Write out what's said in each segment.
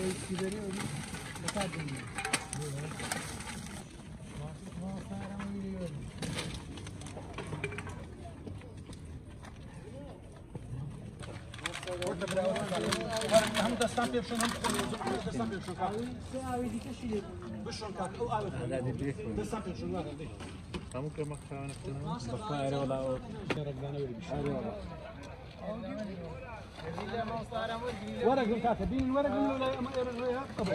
هم دستان بيبشون هم دستان بيبشون بشون كات او عارف دستان بيبشون لا دي ممكن ما كان نفسنا بخير ولا شرق دانا ولا ورق الكاتبين ورق ولا ما يرجعها قبل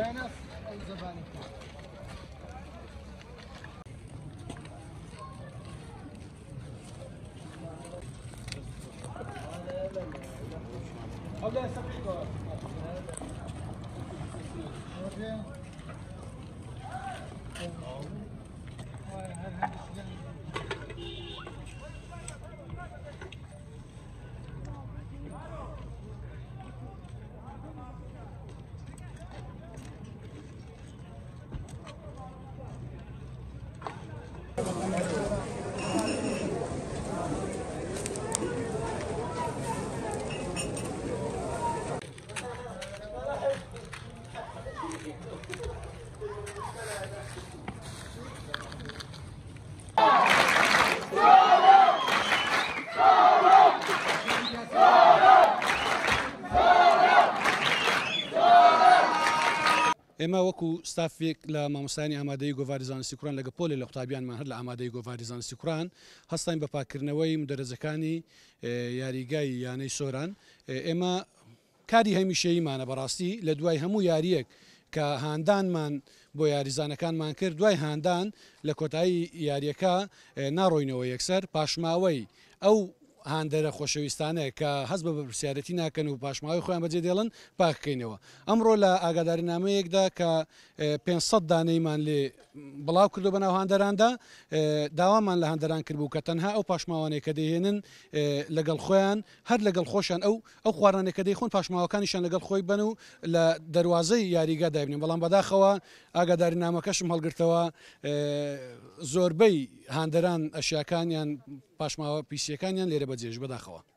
أولا سبعة ئێمە وەکو ستافێک لە مامۆستایانی ئامادەیی گۆڤاری زانستی کوڕان لەگە پۆلی لە قوتابیانمان هەر لە ئامادەی گۆڤاری زانستی کوڕان هەستین بە پاکردنەوەی مدەرەجەکانی یاریگای یانەی سۆران. ئێمە کاری هەمیشەییمانە بەڕاستی لە دوای هەموو یاریەک کە هاندانمان بۆ یاریزانەکانمان کرد، دوای هاندان لە کۆتایی یاریەکە ناڕۆینەوە یەکسەر پاشماوەی ئەو هاندەرە خۆشەویستانەیە کە هەست بە بەرپرسیارەتی ناکەن و پاشماوەی خۆیان بەجێ دێڵن پاکەکەینەوە. ئەمڕۆ لە ئاگادارینامەیەکدا کە 500 دانەیمان لێ بڵاو کردو بە ناو هاندەراندا داوامان لە هاندەران کردبوو کە تەنها ئەو پاشماوانەیە کە دەهێنن لەگەڵ خۆیان هەر لەگەڵ خۆشان ئەو خواردانێک کە دەیخۆن پاشماوەکانیشان لەگەڵ خۆی بن و لە دەواازەی یاریگا دابنین. بەڵام بەداخەوە ئاگادارینامەکەشم هەڵگرتەوە زۆربەی هاندەران ئەشیاکانیان پاشماوە پیسیەکانیان لێرە بەجێش بەداخەوە.